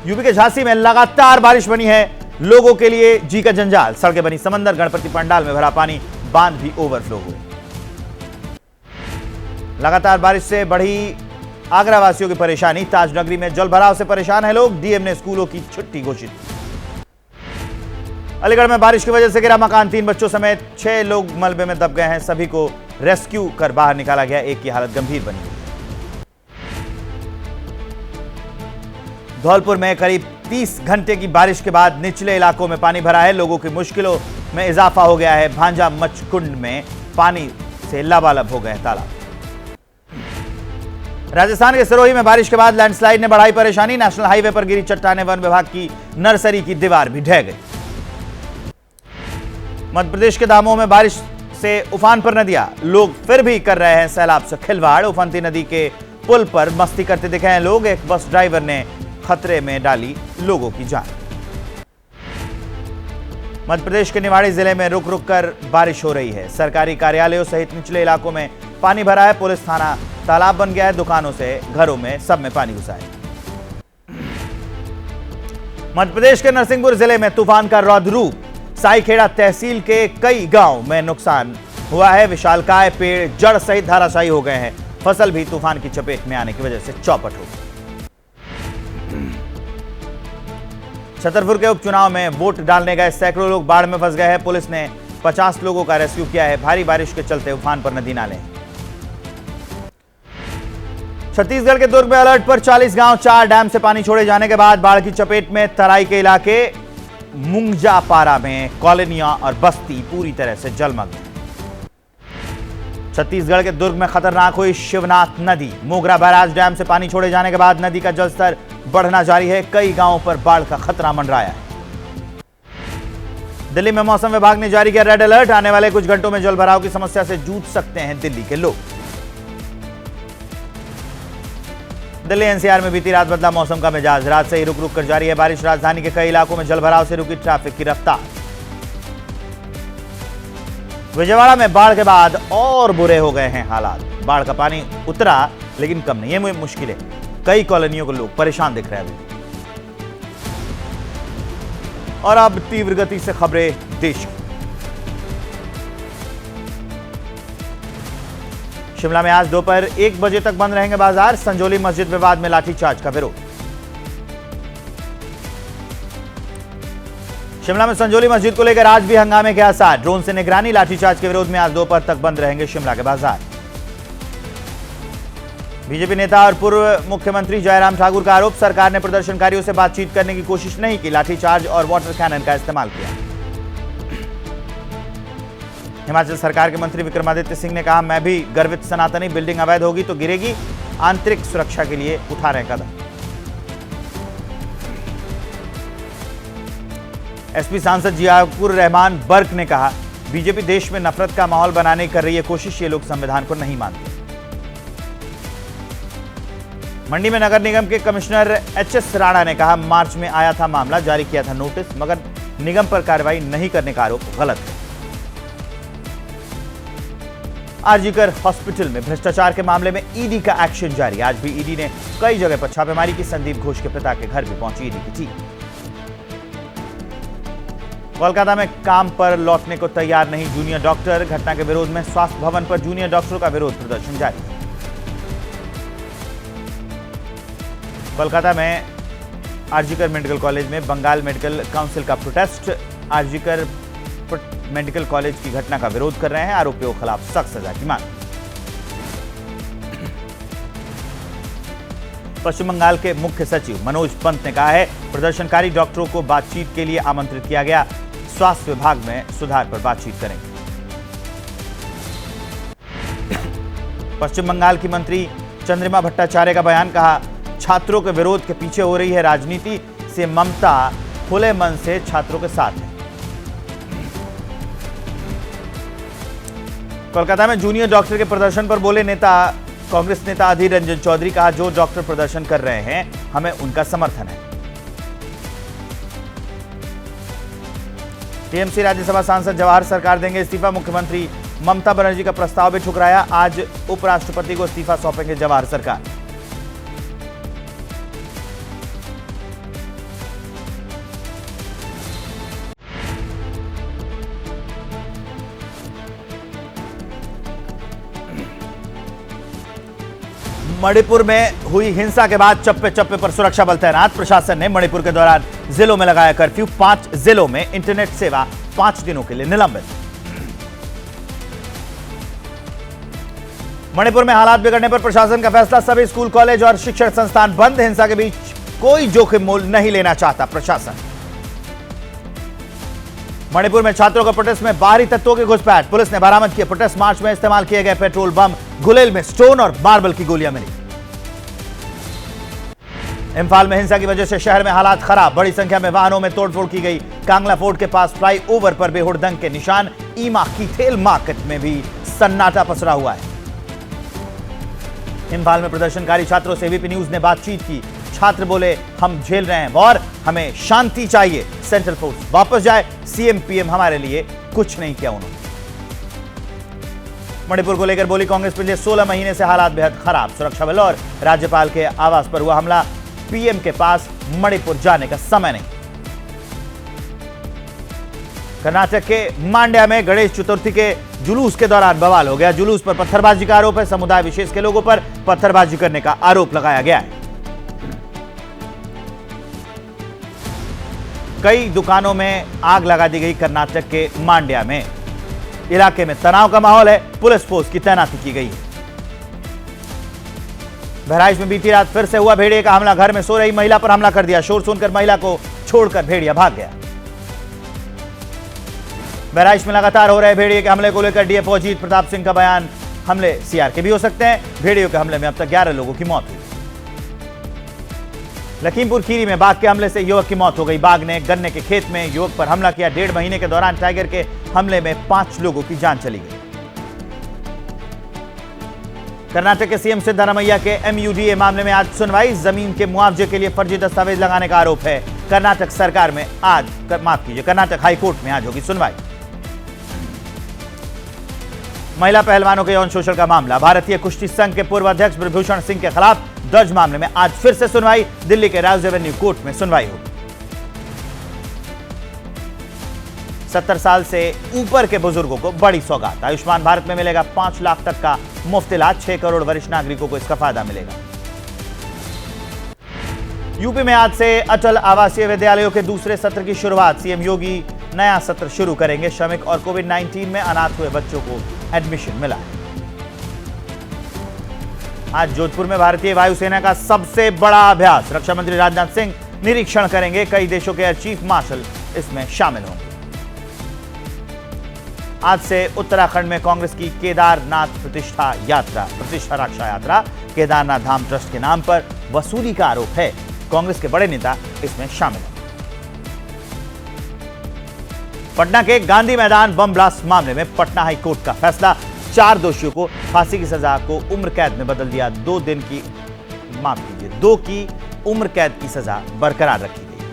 UP के झांसी में लगातार बारिश बनी है लोगों के लिए जी का जंजाल। सड़कें बनी समंदर, गणपति पंडाल में भरा पानी, बांध भी ओवरफ्लो हुए। लगातार बारिश से बढ़ी आगरा वासियों की परेशानी। ताजनगरी में जलभराव से परेशान है लोग। डीएम ने स्कूलों की छुट्टी घोषित की। अलीगढ़ में बारिश की वजह से गिरा मकान, 3 बच्चों समेत 6 लोग मलबे में दब गए हैं। सभी को रेस्क्यू कर बाहर निकाला गया। एक की हालत गंभीर बनी हुई। धौलपुर में करीब 30 घंटे की बारिश के बाद निचले इलाकों में पानी भरा है। लोगों की मुश्किलों में इजाफा हो गया है। भांजा मचकुंड में पानी से लबालब हो गए तालाब। राजस्थान के सिरोही में बारिश के बाद लैंडस्लाइड ने बढ़ाई परेशानी। नेशनल हाईवे पर गिरी चट्टानें, वन विभाग की नर्सरी की दीवार भी ढह गई। मध्य प्रदेश के दामोह में बारिश से उफान पर नदियां, लोग फिर भी कर रहे हैं सैलाब से खिलवाड़। उफनती नदी के पुल पर मस्ती करते दिखे हैं लोग। एक बस ड्राइवर ने खतरे में डाली लोगों की जान। मध्य प्रदेश के निवाड़ी जिले में रुक रुक कर बारिश हो रही है। सरकारी कार्यालयों सहित निचले इलाकों में पानी भरा है। पुलिस थाना तालाब बन गया है। दुकानों से घरों में सब में पानी घुसा है। मध्य प्रदेश के नरसिंहपुर जिले में तूफान का रौद्र रूप। साईखेड़ा तहसील के कई गांव में नुकसान हुआ है। विशालकाय पेड़ जड़ सहित धराशायी हो गए हैं। फसल भी तूफान की चपेट में आने की वजह से चौपट हो गई। छतरपुर के उपचुनाव में वोट डालने गए सैकड़ों लोग बाढ़ में फंस गए हैं। पुलिस ने 50 लोगों का रेस्क्यू किया है। भारी बारिश के चलते उफान पर नदी नाले। छत्तीसगढ़ के दुर्ग में अलर्ट पर 40 गांव। 4 डैम से पानी छोड़े जाने के बाद बाढ़ की चपेट में। तराई के इलाके मुंगजापारा में कॉलोनियां और बस्ती पूरी तरह से जलमग्न। छत्तीसगढ़ के दुर्ग में खतरनाक हुई शिवनाथ नदी। मोगरा बैराज डैम से पानी छोड़े जाने के बाद नदी का जलस्तर बढ़ना जारी है। कई गांवों पर बाढ़ का खतरा मंडराया है। दिल्ली में मौसम विभाग ने जारी किया रेड अलर्ट। आने वाले कुछ घंटों में जलभराव की समस्या से जूझ सकते हैं दिल्ली के लोग। दिल्ली एनसीआर में बीती रात बदला मौसम का मिजाज। रात से ही रुक रुक कर जारी है बारिश। राजधानी के कई इलाकों में जलभराव से रुकी ट्रैफिक की रफ्तार। विजयवाड़ा में बाढ़ के बाद और बुरे हो गए हैं हालात। बाढ़ का पानी उतरा लेकिन कम नहीं है मुश्किलें। कई कॉलोनियों के लोग परेशान दिख रहे हैं। और अब तीव्र गति से खबरें देश की। शिमला में आज दोपहर 1 बजे तक बंद रहेंगे बाजार। संजौली मस्जिद विवाद में लाठीचार्ज का विरोध। शिमला में संजौली मस्जिद को लेकर आज भी हंगामे के आसार। ड्रोन से निगरानी, लाठीचार्ज के विरोध में आज दोपहर तक बंद रहेंगे शिमला के बाजार। बीजेपी नेता और पूर्व मुख्यमंत्री जयराम ठाकुर का आरोप, सरकार ने प्रदर्शनकारियों से बातचीत करने की कोशिश नहीं की, लाठीचार्ज और वाटर कैनन का इस्तेमाल किया। हिमाचल सरकार के मंत्री विक्रमादित्य सिंह ने कहा, मैं भी गर्वित सनातनी, बिल्डिंग अवैध होगी तो गिरेगी, आंतरिक सुरक्षा के लिए उठा रहे कदम। एसपी सांसद जियाउर रहमान बर्क ने कहा, बीजेपी देश में नफरत का माहौल बनाने की कर रही है कोशिश, ये लोग संविधान को नहीं मानते। मंडी में नगर निगम के कमिश्नर एचएस राणा ने कहा, मार्च में आया था मामला, जारी किया था नोटिस, मगर निगम पर कार्रवाई नहीं करने का आरोप गलत है। आरजीकर हॉस्पिटल में भ्रष्टाचार के मामले में ईडी का एक्शन जारी। आज भी ईडी ने कई जगह पर छापेमारी की। संदीप घोष के पिता के घर भी पहुंची ईडी की टीम। कोलकाता में काम पर लौटने को तैयार नहीं जूनियर डॉक्टर। घटना के विरोध में स्वास्थ्य भवन पर जूनियर डॉक्टरों का विरोध प्रदर्शन जारी। कोलकाता में आरजीकर मेडिकल कॉलेज में बंगाल मेडिकल काउंसिल का प्रोटेस्ट। आरजीकर मेडिकल कॉलेज की घटना का विरोध कर रहे हैं। आरोपियों के खिलाफ सख्त सजा की मांग। पश्चिम बंगाल के मुख्य सचिव मनोज पंत ने कहा है, प्रदर्शनकारी डॉक्टरों को बातचीत के लिए आमंत्रित किया गया, स्वास्थ्य विभाग में सुधार पर बातचीत करेंगे। पश्चिम बंगाल की मंत्री चंद्रिमा भट्टाचार्य का बयान, कहा, छात्रों के विरोध के पीछे हो रही है राजनीति, से ममता खुले मन से छात्रों के साथ है। कोलकाता में जूनियर डॉक्टर के प्रदर्शन पर बोले कांग्रेस नेता अधीर रंजन चौधरी, कहा, जो डॉक्टर प्रदर्शन कर रहे हैं हमें उनका समर्थन है। टीएमसी राज्यसभा सांसद जवाहर सरकार देंगे इस्तीफा। मुख्यमंत्री ममता बनर्जी का प्रस्ताव भी ठुकराया। आज उपराष्ट्रपति को इस्तीफा सौंपेंगे जवाहर सरकार। मणिपुर में हुई हिंसा के बाद चप्पे चप्पे पर सुरक्षा बल तैनात। प्रशासन ने मणिपुर के दौरान जिलों में लगाया कर्फ्यू। 5 जिलों में इंटरनेट सेवा 5 दिनों के लिए निलंबित। मणिपुर में हालात बिगड़ने पर प्रशासन का फैसला। सभी स्कूल, कॉलेज और शिक्षण संस्थान बंद। हिंसा के बीच कोई जोखिम मोल नहीं लेना चाहता प्रशासन। मणिपुर में छात्रों का प्रोटेस्ट में बाहरी तत्वों की घुसपैठ। पुलिस ने बरामद किए प्रोटेस्ट मार्च में इस्तेमाल किए गए पेट्रोल बम। गुलेल में स्टोन और मार्बल की गोलियां मिली। इंफाल में हिंसा की वजह से शहर में हालात खराब। बड़ी संख्या में वाहनों में तोड़फोड़ की गई। कांगला फोर्ट के पास फ्लाईओवर पर बेहुड़दंग के निशान। ईमा कीथेल मार्केट में भी सन्नाटा पसरा हुआ है। इंफाल में प्रदर्शनकारी छात्रों से एबीपी न्यूज ने बातचीत की। छात्र बोले, हम झेल रहे हैं और हमें शांति चाहिए। सेंट्रल फोर्स वापस जाए। सीएम पीएम हमारे लिए कुछ नहीं किया उन्होंने। मणिपुर को लेकर बोली कांग्रेस, पिछले 16 महीने से हालात बेहद खराब। सुरक्षा बल और राज्यपाल के आवास पर हुआ हमला। पीएम के पास मणिपुर जाने का समय नहीं। कर्नाटक के मांड्या में गणेश चतुर्थी के जुलूस के दौरान बवाल हो गया। जुलूस पर पत्थरबाजी का आरोप है। समुदाय विशेष के लोगों पर पत्थरबाजी करने का आरोप लगाया गया है। कई दुकानों में आग लगा दी गई। कर्नाटक के मांड्या में इलाके में तनाव का माहौल है। पुलिस फोर्स की तैनाती की गई है। बहराइच में बीती रात फिर से हुआ भेड़िए का हमला। घर में सो रही महिला पर हमला कर दिया। शोर सुनकर महिला को छोड़कर भेड़िया भाग गया। बहराइच में लगातार हो रहे भेड़िए के हमले को लेकर डीएफओ अजीत प्रताप सिंह का बयान, हमले सीआर के भी हो सकते हैं। भेड़ियों के हमले में अब तक 11 लोगों की मौत हुई। लखीमपुर खीरी में बाघ के हमले से युवक की मौत हो गई। बाघ ने गन्ने के खेत में युवक पर हमला किया। 1.5 महीने के दौरान टाइगर के हमले में 5 लोगों की जान चली गई। कर्नाटक के सीएम सिद्धारमैया के एमयूडीए मामले में आज सुनवाई। जमीन के मुआवजे के लिए फर्जी दस्तावेज लगाने का आरोप है। कर्नाटक सरकार में आज कर्नाटक हाईकोर्ट में आज होगी सुनवाई। महिला पहलवानों के यौन शोषण का मामला। भारतीय कुश्ती संघ के पूर्व अध्यक्ष ब्रजभूषण सिंह के खिलाफ दर्ज मामले में आज फिर से सुनवाई। दिल्ली के राज एवेन्यू कोर्ट में सुनवाई होगी। 70 साल से ऊपर के बुजुर्गों को बड़ी सौगात। आयुष्मान भारत में मिलेगा 5 लाख तक का मुफ्त इलाज। 6 करोड़ वरिष्ठ नागरिकों को इसका फायदा मिलेगा। यूपी में आज से अटल आवासीय विद्यालयों के दूसरे सत्र की शुरुआत। सीएम योगी नया सत्र शुरू करेंगे। श्रमिक और कोविड-19 में अनाथ हुए बच्चों को एडमिशन मिला है। आज जोधपुर में भारतीय वायुसेना का सबसे बड़ा अभ्यास। रक्षा मंत्री राजनाथ सिंह निरीक्षण करेंगे। कई देशों के एयर चीफ मार्शल इसमें शामिल होंगे। आज से उत्तराखंड में कांग्रेस की केदारनाथ प्रतिष्ठा रक्षा यात्रा। केदारनाथ धाम ट्रस्ट के नाम पर वसूली का आरोप है। कांग्रेस के बड़े नेता इसमें शामिल हैं। पटना के गांधी मैदान बम ब्लास्ट मामले में पटना हाई कोर्ट का फैसला। 4 दोषियों को फांसी की सजा को उम्र कैद में बदल दिया। 2 की उम्र कैद की सजा बरकरार रखी।